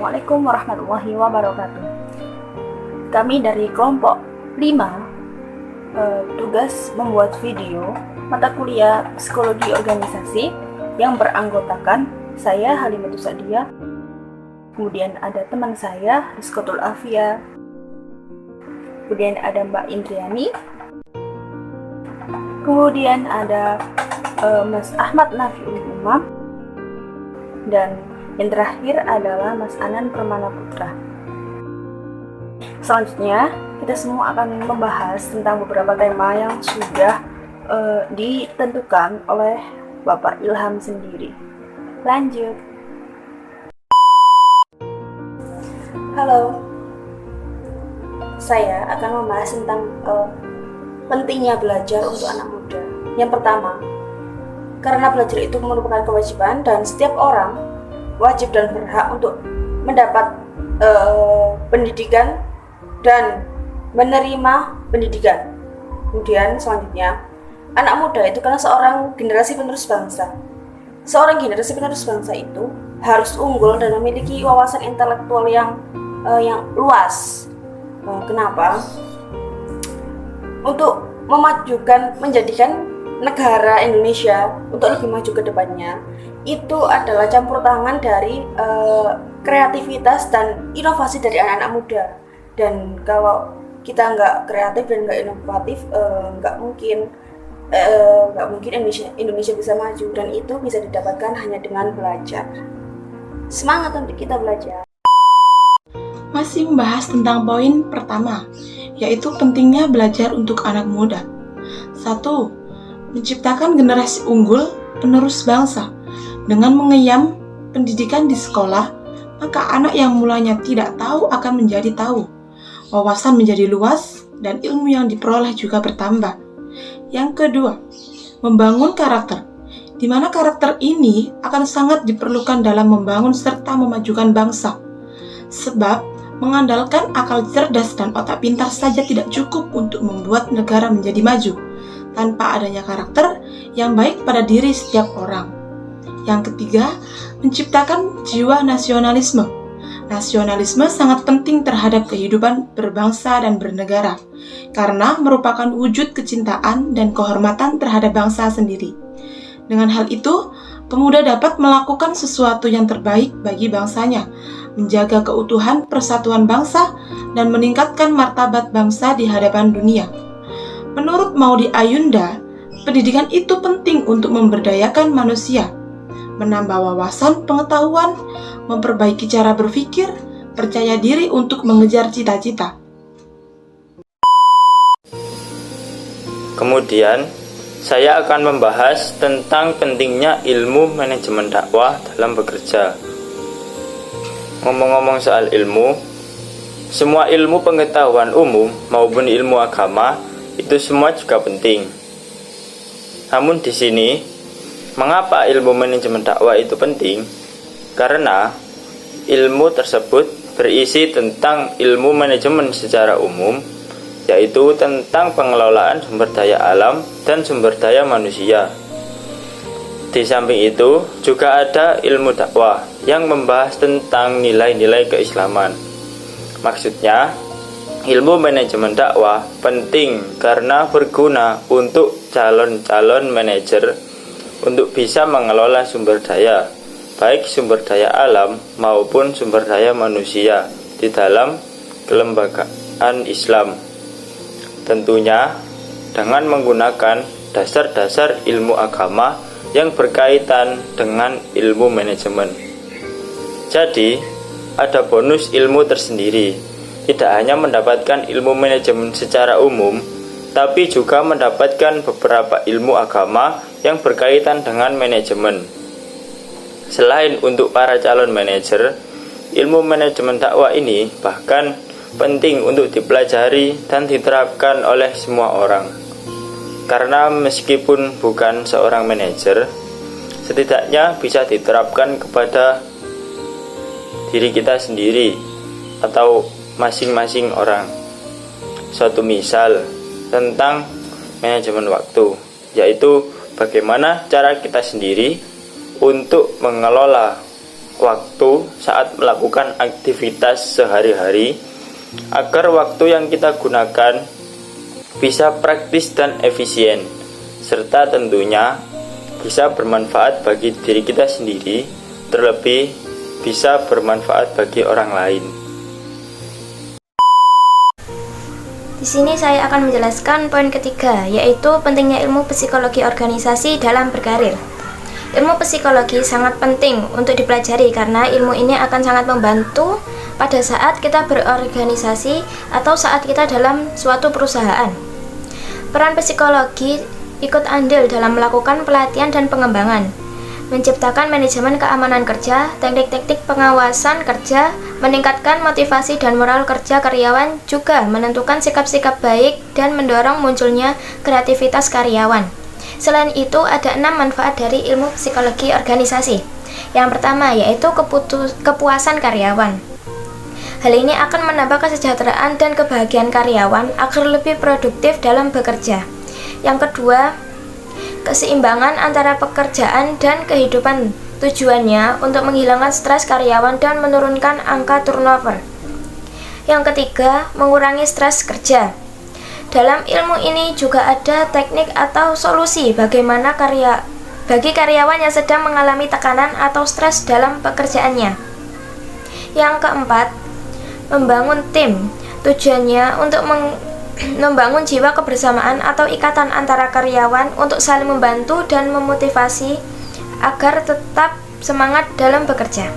Assalamualaikum warahmatullahi wabarakatuh. Kami dari kelompok 5 tugas membuat video mata kuliah psikologi organisasi yang beranggotakan saya Halimatus Sa'diyah, kemudian ada teman saya Rizqatul Afia, kemudian ada Mbak Indriani, kemudian ada Mas Ahmad Nafiul Umam, dan yang terakhir adalah Mas Anan Permana Putra. Selanjutnya, kita semua akan membahas tentang beberapa tema yang sudah ditentukan oleh Bapak Ilham sendiri. Lanjut. Halo, saya akan membahas tentang pentingnya belajar untuk anak muda. Yang pertama, karena belajar itu merupakan kewajiban dan setiap orang wajib dan berhak untuk mendapat pendidikan dan menerima pendidikan. Kemudian selanjutnya, anak muda itu karena seorang generasi penerus bangsa. Seorang generasi penerus bangsa itu harus unggul dan memiliki wawasan intelektual yang luas. Kenapa? Untuk menjadikan negara Indonesia untuk lebih maju ke depannya, itu adalah campur tangan dari kreativitas dan inovasi dari anak-anak muda. Dan kalau kita nggak kreatif dan nggak inovatif, nggak mungkin Indonesia bisa maju, dan itu bisa didapatkan hanya dengan belajar. Semangat untuk kita belajar. Masih membahas tentang poin pertama, yaitu pentingnya belajar untuk anak muda. 1. Menciptakan generasi unggul penerus bangsa. Dengan mengenyam pendidikan di sekolah, maka anak yang mulanya tidak tahu akan menjadi tahu. Wawasan menjadi luas dan ilmu yang diperoleh juga bertambah. Yang kedua, membangun karakter, di mana karakter ini akan sangat diperlukan dalam membangun serta memajukan bangsa. Sebab mengandalkan akal cerdas dan otak pintar saja tidak cukup untuk membuat negara menjadi maju, tanpa adanya karakter yang baik pada diri setiap orang. Yang ketiga, menciptakan jiwa nasionalisme. Nasionalisme sangat penting terhadap kehidupan berbangsa dan bernegara, karena merupakan wujud kecintaan dan kehormatan terhadap bangsa sendiri. Dengan hal itu, pemuda dapat melakukan sesuatu yang terbaik bagi bangsanya, menjaga keutuhan persatuan bangsa, dan meningkatkan martabat bangsa di hadapan dunia. Menurut Maudy Ayunda, pendidikan itu penting untuk memberdayakan manusia, menambah wawasan pengetahuan, memperbaiki cara berpikir, percaya diri untuk mengejar cita-cita. Kemudian, saya akan membahas tentang pentingnya ilmu manajemen dakwah dalam bekerja. Ngomong-ngomong soal ilmu, semua ilmu pengetahuan umum maupun ilmu agama itu semua juga penting. Namun di sini, mengapa ilmu manajemen dakwah itu penting? Karena ilmu tersebut berisi tentang ilmu manajemen secara umum, yaitu tentang pengelolaan sumber daya alam dan sumber daya manusia. Di samping itu, juga ada ilmu dakwah yang membahas tentang nilai-nilai keislaman. Maksudnya, ilmu manajemen dakwah penting karena berguna untuk calon-calon manajer untuk bisa mengelola sumber daya, baik sumber daya alam maupun sumber daya manusia di dalam kelembagaan Islam. Tentunya dengan menggunakan dasar-dasar ilmu agama yang berkaitan dengan ilmu manajemen. Jadi, ada bonus ilmu tersendiri. Tidak hanya mendapatkan ilmu manajemen secara umum, tapi juga mendapatkan beberapa ilmu agama yang berkaitan dengan manajemen. Selain untuk para calon manajer, ilmu manajemen dakwah ini bahkan penting untuk dipelajari dan diterapkan oleh semua orang. Karena meskipun bukan seorang manajer, setidaknya bisa diterapkan kepada diri kita sendiri atau masing-masing orang. Suatu misal tentang manajemen waktu, yaitu bagaimana cara kita sendiri untuk mengelola waktu saat melakukan aktivitas sehari-hari agar waktu yang kita gunakan bisa praktis dan efisien, serta tentunya bisa bermanfaat bagi diri kita sendiri, terlebih bisa bermanfaat bagi orang lain. Di sini saya akan menjelaskan poin ketiga, yaitu pentingnya ilmu psikologi organisasi dalam berkarir. Ilmu psikologi sangat penting untuk dipelajari karena ilmu ini akan sangat membantu pada saat kita berorganisasi atau saat kita dalam suatu perusahaan. Peran psikologi ikut andil dalam melakukan pelatihan dan pengembangan, menciptakan manajemen keamanan kerja, teknik-teknik pengawasan kerja, meningkatkan motivasi dan moral kerja karyawan, juga menentukan sikap-sikap baik dan mendorong munculnya kreativitas karyawan. Selain itu, ada 6 manfaat dari ilmu psikologi organisasi. Yang pertama yaitu kepuasan karyawan. Hal ini akan menambah kesejahteraan dan kebahagiaan karyawan agar lebih produktif dalam bekerja. Yang kedua, keseimbangan antara pekerjaan dan kehidupan, tujuannya untuk menghilangkan stres karyawan dan menurunkan angka turnover. Yang ketiga, mengurangi stres kerja. Dalam ilmu ini juga ada teknik atau solusi bagaimana bagi karyawan yang sedang mengalami tekanan atau stres dalam pekerjaannya. Yang keempat, membangun tim. Tujuannya untuk membangun jiwa kebersamaan atau ikatan antara karyawan untuk saling membantu dan memotivasi agar tetap semangat dalam bekerja.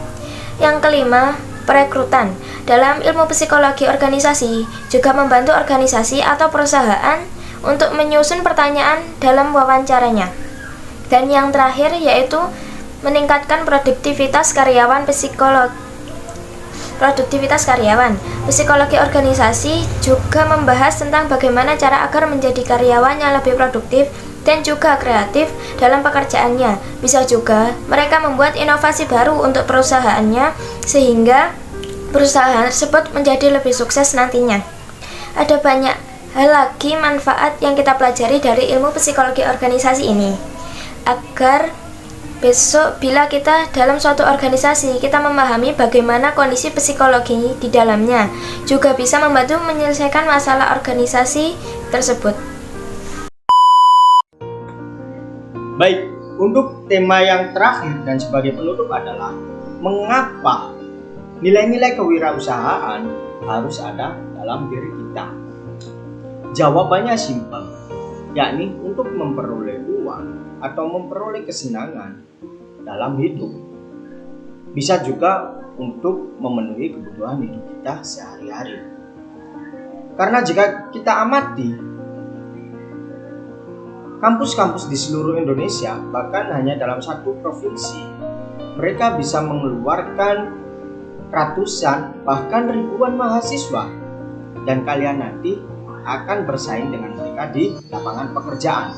Yang kelima, perekrutan. Dalam ilmu psikologi organisasi juga membantu organisasi atau perusahaan untuk menyusun pertanyaan dalam wawancaranya. Dan yang terakhir yaitu meningkatkan produktivitas karyawan. Psikologi organisasi juga membahas tentang bagaimana cara agar menjadi karyawan yang lebih produktif dan juga kreatif dalam pekerjaannya. Bisa juga mereka membuat inovasi baru untuk perusahaannya sehingga perusahaan tersebut menjadi lebih sukses nantinya. Ada banyak hal lagi manfaat yang kita pelajari dari ilmu psikologi organisasi ini, agar besok bila kita dalam suatu organisasi kita memahami bagaimana kondisi psikologi di dalamnya, juga bisa membantu menyelesaikan masalah organisasi tersebut. Baik, untuk tema yang terakhir dan sebagai penutup adalah mengapa nilai-nilai kewirausahaan harus ada dalam diri kita. Jawabannya simpel, yakni untuk memperoleh uang atau memperoleh kesenangan dalam hidup. Bisa juga untuk memenuhi kebutuhan hidup kita sehari-hari. Karena jika kita amati kampus-kampus di seluruh Indonesia, bahkan hanya dalam satu provinsi, mereka bisa mengeluarkan ratusan bahkan ribuan mahasiswa, dan kalian nanti akan bersaing dengan mereka di lapangan pekerjaan.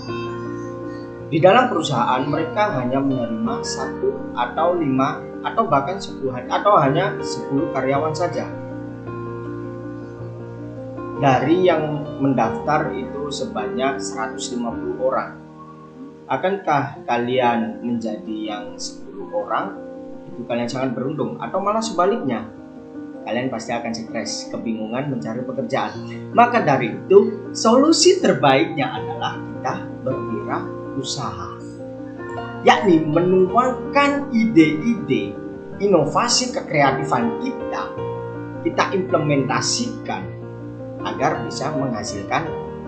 Di dalam perusahaan mereka hanya menerima 1 atau 5 atau bahkan 10 atau hanya 10 karyawan saja. Dari yang mendaftar itu sebanyak 150 orang. Akankah kalian menjadi yang 10 orang? Itu kalian sangat beruntung, atau malah sebaliknya, kalian pasti akan stres, kebingungan mencari pekerjaan. Maka dari itu, solusi terbaiknya adalah kita berwirausaha, yakni menuangkan ide-ide, inovasi kekreatifan kita implementasikan agar bisa menghasilkan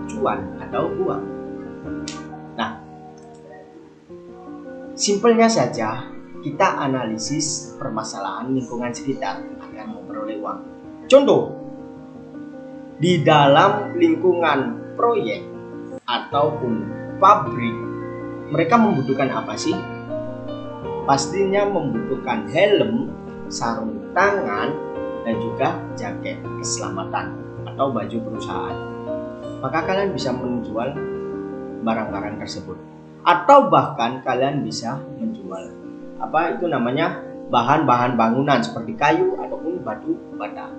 cuan atau uang. Nah, simpelnya saja, kita analisis permasalahan lingkungan sekitar agar memperoleh uang. Contoh, di dalam lingkungan proyek ataupun pabrik, mereka membutuhkan apa sih? Pastinya membutuhkan helm, sarung tangan, dan juga jaket keselamatan atau baju perusahaan. Maka kalian bisa menjual barang-barang tersebut, atau bahkan kalian bisa menjual bahan-bahan bangunan seperti kayu ataupun batu bata.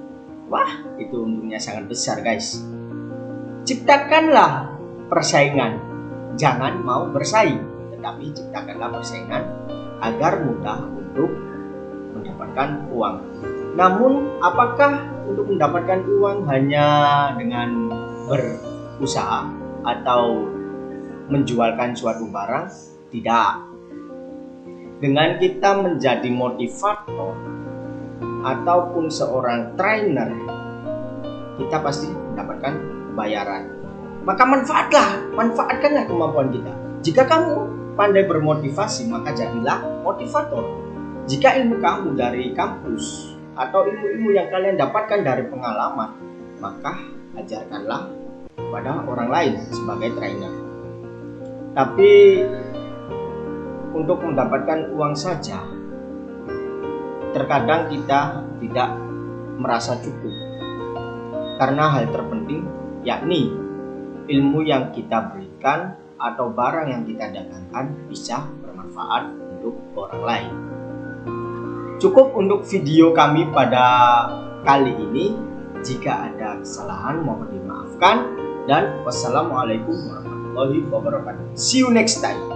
Wah, itu untungnya sangat besar, guys. Ciptakanlah persaingan, jangan mau bersaing, tetapi ciptakanlah persaingan agar mudah untuk mendapatkan uang. Namun, apakah untuk mendapatkan uang hanya dengan berusaha atau menjualkan suatu barang? Tidak. Dengan kita menjadi motivator ataupun seorang trainer, kita pasti mendapatkan bayaran. Maka manfaatkanlah kemampuan kita. Jika kamu pandai bermotivasi, maka jadilah motivator. Jika ilmu kamu dari kampus atau ilmu-ilmu yang kalian dapatkan dari pengalaman, maka ajarkanlah kepada orang lain sebagai trainer. Tapi untuk mendapatkan uang saja, terkadang kita tidak merasa cukup. Karena hal terpenting yakni ilmu yang kita berikan atau barang yang kita dagangkan bisa bermanfaat untuk orang lain. Cukup untuk video kami pada kali ini. Jika ada kesalahan mohon dimaafkan, dan wassalamualaikum warahmatullahi wabarakatuh. See you next time.